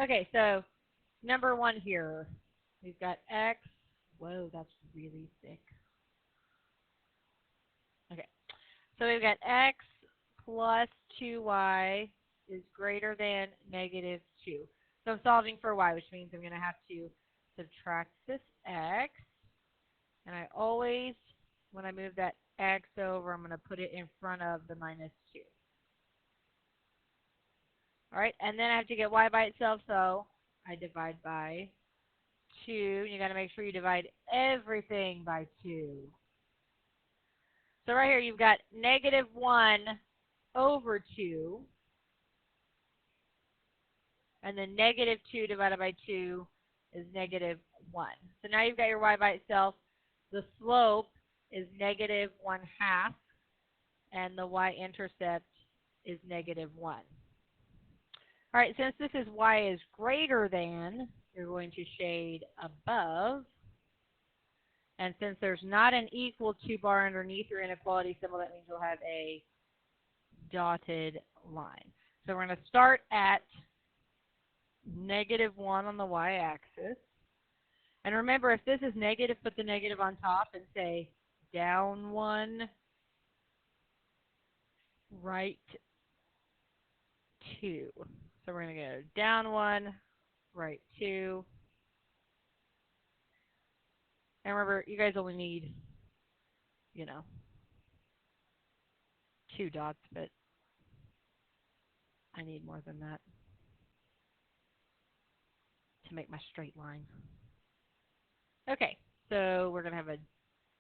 Okay, so number one here, we've got x. Whoa, that's really thick. Okay, so we've got x plus 2y is greater than negative 2. So I'm solving for y, which means I'm going to have to subtract this x. And I always, when I move that x over, I'm going to put it in front of the minus 2. All right, and then I have to get y by itself, so I divide by 2. You got to make sure you divide everything by 2. So right here you've got negative 1 over 2, and then negative 2 divided by 2 is negative 1. So now you've got your y by itself. The slope is negative 1/2, and the y-intercept is negative 1. All right, since this is y is greater than, you're going to shade above. And since there's not an equal to bar underneath your inequality symbol, that means you'll have a dotted line. So we're going to start at negative 1 on the y-axis. And remember, if this is negative, put the negative on top and say down 1, right 2. So we're going to go down 1, right 2. And remember, you guys only need, 2 dots, but I need more than that to make my straight line. Okay, so we're going to have a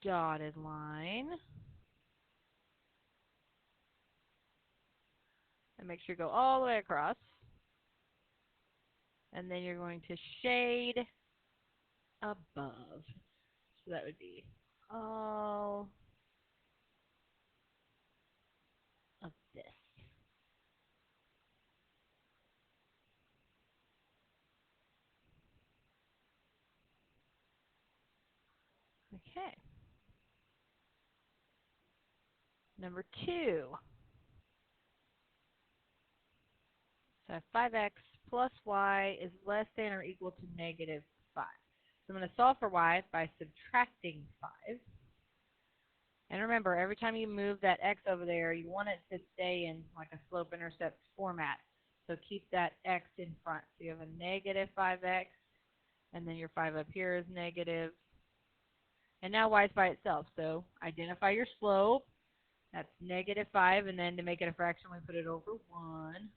dotted line. And make sure you go all the way across. And then you're going to shade above. So that would be all of this. Okay. Number 2. So 5x plus y is less than or equal to negative 5. So I'm going to solve for y by subtracting 5. And remember, every time you move that x over there, you want it to stay in like a slope-intercept format. So keep that x in front. So you have a negative 5x, and then your 5 up here is negative. And now y is by itself. So identify your slope. That's negative 5, and then to make it a fraction, we put it over 1. And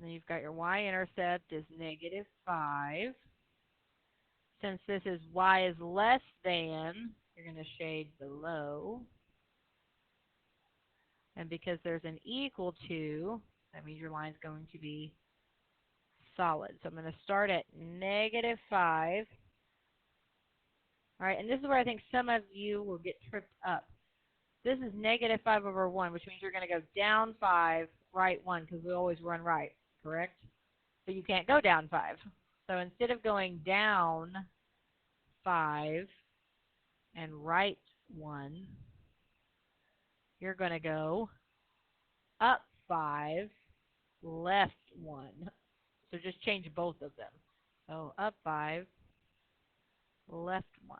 then you've got your y-intercept is negative 5. Since this is y is less than, you're going to shade below. And because there's an equal to, that means your line is going to be solid. So I'm going to start at negative 5. All right, and this is where I think some of you will get tripped up. This is negative 5 over 1, which means you're going to go down 5, right 1, because we always run right, correct? So you can't go down 5. So instead of going down 5 and right 1, you're going to go up 5, left 1. So just change both of them. So up 5, left 1.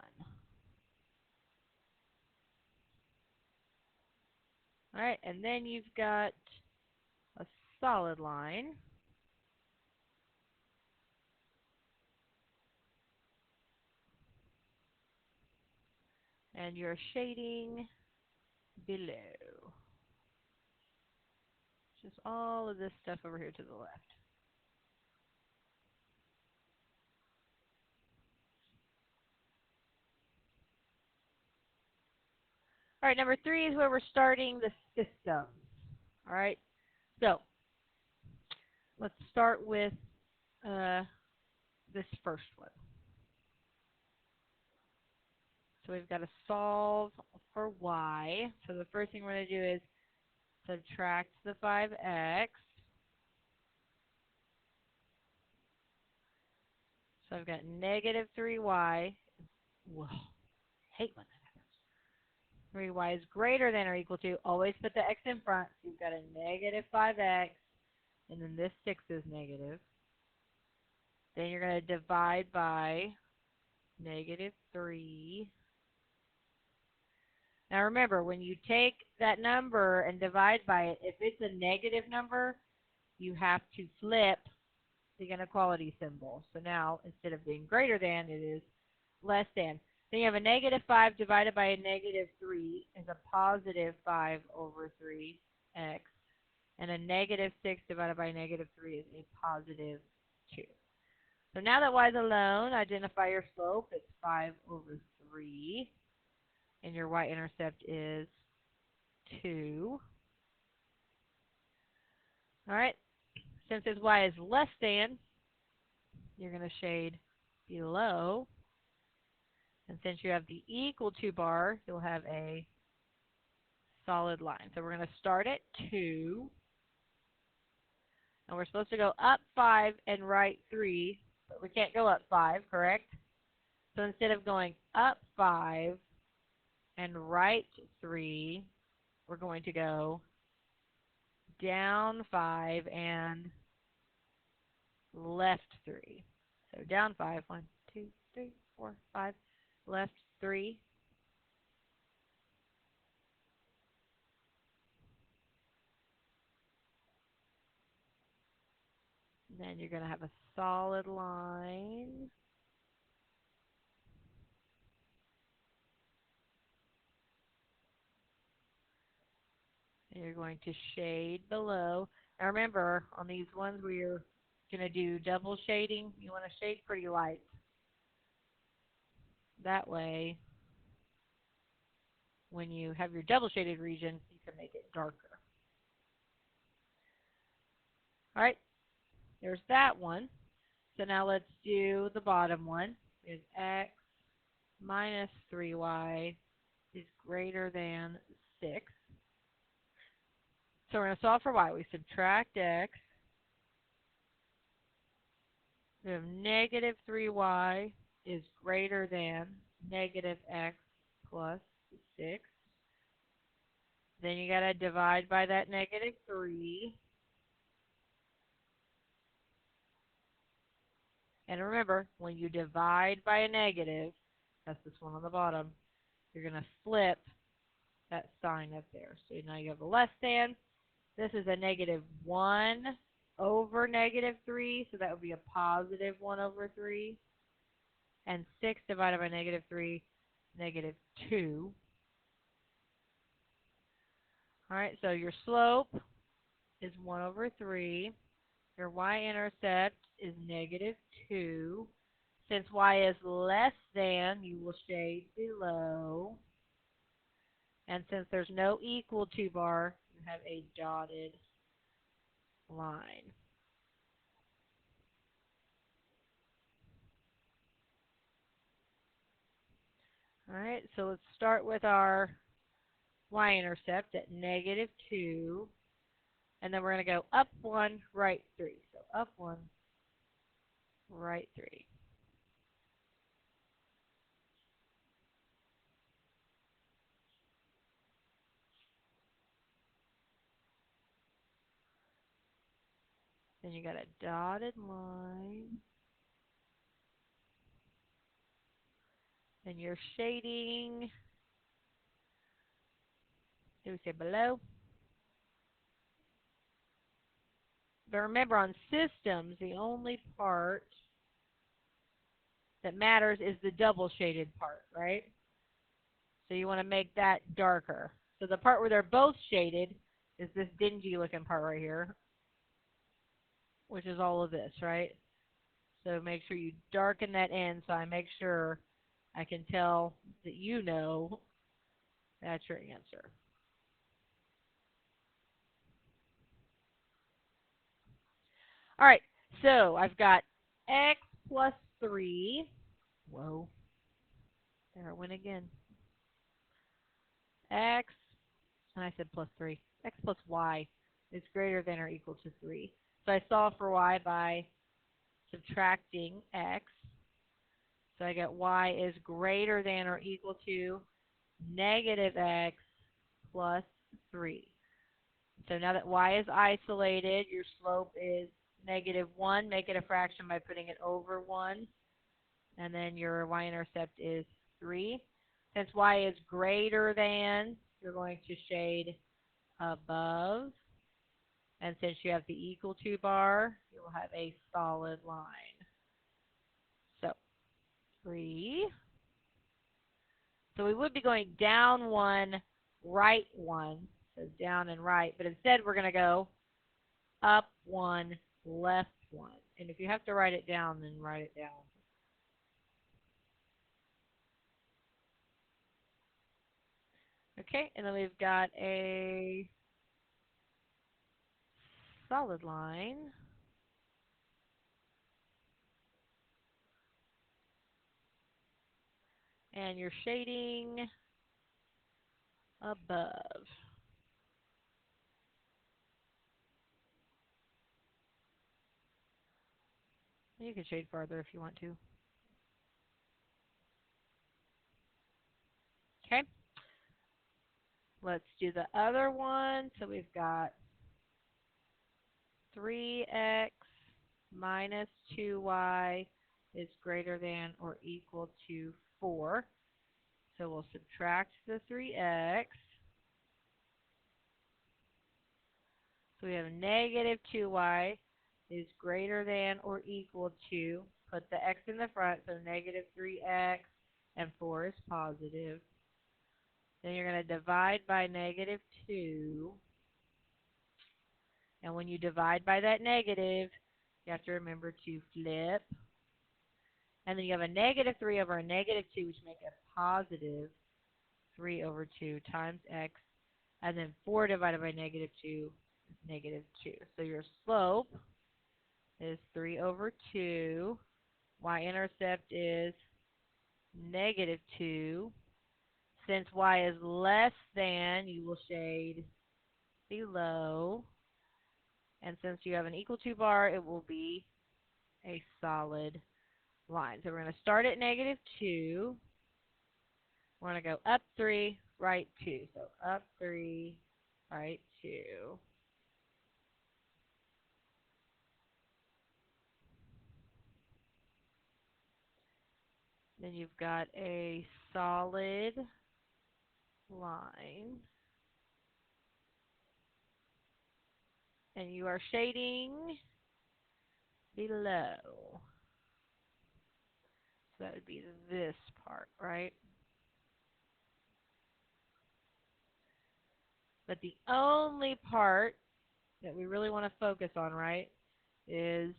All right, and then you've got a solid line. And you're shading below. Just all of this stuff over here to the left. All right, number 3 is where we're starting the system. All right, so let's start with this first one. So we've got to solve for y. So the first thing we're going to do is subtract the 5x. So I've got negative 3y. Whoa, I hate when that happens. 3y is greater than or equal to. Always put the x in front. So you've got a negative 5x. And then this 6 is negative. Then you're going to divide by -3. Now remember, when you take that number and divide by it, if it's a negative number, you have to flip the inequality symbol. So now, instead of being greater than, it is less than. Then you have a -5 divided by a -3 is a +5/3x. And a -6 divided by a -3 is a +2. So now that y is alone, identify your slope. It's 5/3. And your y-intercept is 2. All right. Since this y is less than, you're going to shade below. And since you have the equal to bar, you'll have a solid line. So we're going to start at 2. And we're supposed to go up 5 and right 3. But we can't go up 5, correct? So instead of going up 5 and right 3, we're going to go down 5 and left 3. So down 5, 1, 2, 3, 4, 5, left 3. And then you're going to have a solid line. And you're going to shade below. Now remember, on these ones where you're going to do double shading, you want to shade pretty light. That way, when you have your double shaded region, you can make it darker. All right, there's that one. So now let's do the bottom one. Is x minus 3y is greater than 6. So we're going to solve for y. We subtract x. We have -3y is greater than -x plus 6. Then you got to divide by that -3. And remember, when you divide by a negative, that's this one on the bottom, you're going to flip that sign up there. So now you have a less than. This is a -1 over -3, so that would be a +1/3. And 6 divided by -3, -2. All right, so your slope is 1/3. Your y-intercept is -2. Since y is less than, you will shade below. And since there's no equal to bar, you have a dotted line. All right, so let's start with our y-intercept at -2. And then we're going to go up 1, right 3. So up 1, right 3. Then you got a dotted line. And you're shading. Do we say below? But remember, on systems, the only part that matters is the double shaded part, right? So you want to make that darker. So the part where they're both shaded is this dingy looking part right here, which is all of this, right? So make sure you darken that in so I make sure I can tell that you know that's your answer. All right, so I've got x plus 3. Whoa. There it went again. X, and I said plus 3. X plus y is greater than or equal to 3. So I solve for y by subtracting x. So I get y is greater than or equal to -x plus 3. So now that y is isolated, your slope is negative 1, make it a fraction by putting it over 1. And then your y-intercept is 3. Since y is greater than, you're going to shade above. And since you have the equal to bar, you will have a solid line. So 3. So we would be going down 1, right 1. So down and right. But instead we're going to go up 1, left 1. And if you have to write it down, then write it down. Okay, and then we've got a solid line. And you're shading above. You can shade farther if you want to. Okay. Let's do the other one. So we've got 3x minus 2y is greater than or equal to 4. So we'll subtract the 3x. So we have negative 2y is greater than or equal to, put the x in the front, so negative 3x, and 4 is positive. Then you're going to divide by negative 2. And when you divide by that negative, you have to remember to flip. And then you have a negative 3 over a negative 2, which makes a positive 3 over 2 times x. And then 4 divided by negative 2 is negative 2. So your slope is 3 over 2. Y-intercept is negative 2. Since y is less than, you will shade below. And since you have an equal to bar, it will be a solid line. So we're going to start at negative 2. We're going to go up 3, right 2. So up 3, right 2. Then you've got a solid line. And you are shading below. So that would be this part, right? But the only part that we really want to focus on, right, is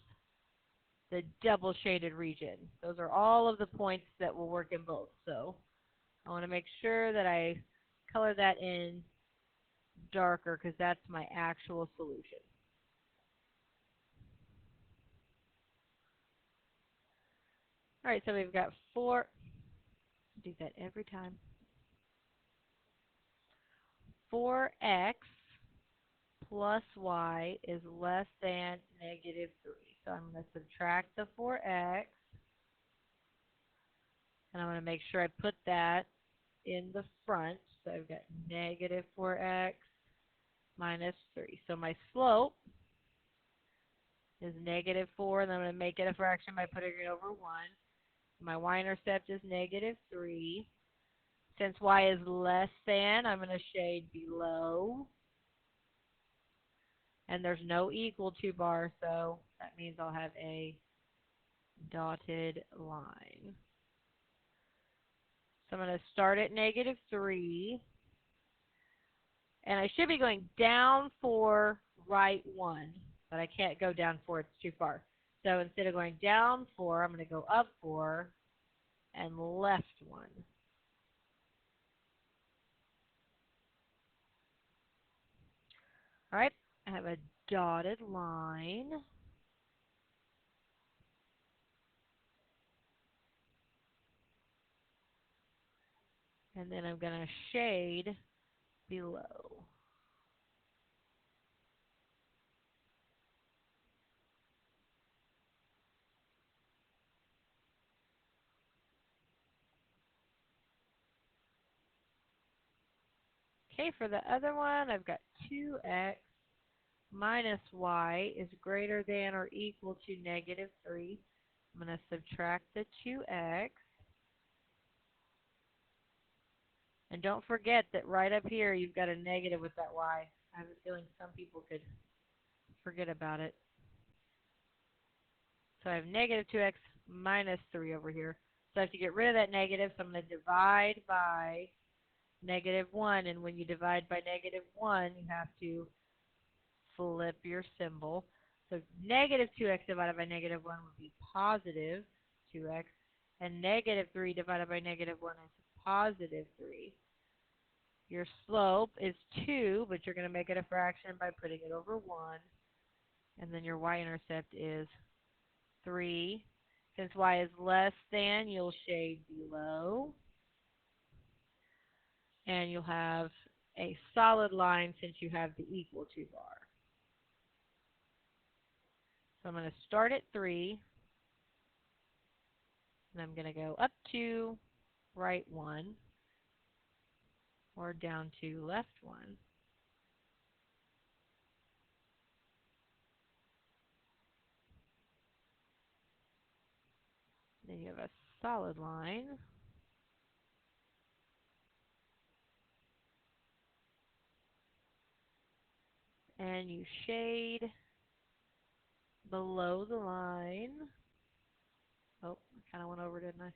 the double shaded region. Those are all of the points that will work in both. So I want to make sure that I color that in darker because that's my actual solution. All right, so we've got 4. Do that every time. 4x plus y is less than negative 3. So I'm going to subtract the 4x. And I'm going to make sure I put that in the front. So I've got negative 4x minus 3. So my slope is negative 4, and I'm going to make it a fraction by putting it over 1. My y-intercept is negative 3. Since y is less than, I'm going to shade below. And there's no equal to bar, so that means I'll have a dotted line. So I'm going to start at negative 3. And I should be going down 4, right 1. But I can't go down 4, it's too far. So instead of going down 4, I'm going to go up 4 and left 1. All right, I have a dotted line. And then I'm going to shade below. Okay, for the other one, I've got 2x minus y is greater than or equal to negative 3. I'm going to subtract the 2x. And don't forget that right up here you've got a negative with that y. I have a feeling some people could forget about it. So I have negative 2x minus 3 over here. So I have to get rid of that negative, so I'm going to divide by negative 1. And when you divide by negative 1, you have to flip your symbol. So negative 2x divided by negative 1 would be positive 2x. And negative 3 divided by negative 1 is positive 3. Your slope is 2, but you're going to make it a fraction by putting it over 1. And then your y-intercept is 3. Since y is less than, you'll shade below. And you'll have a solid line since you have the equal to bar. So I'm going to start at 3. And I'm going to go up 2, right 1, or down 2, left 1. Then you have a solid line. And you shade below the line. Oh, I kind of went over, didn't I?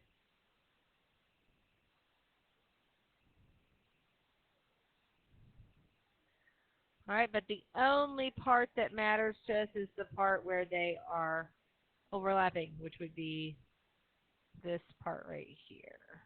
Alright, but the only part that matters to us is the part where they are overlapping, which would be this part right here.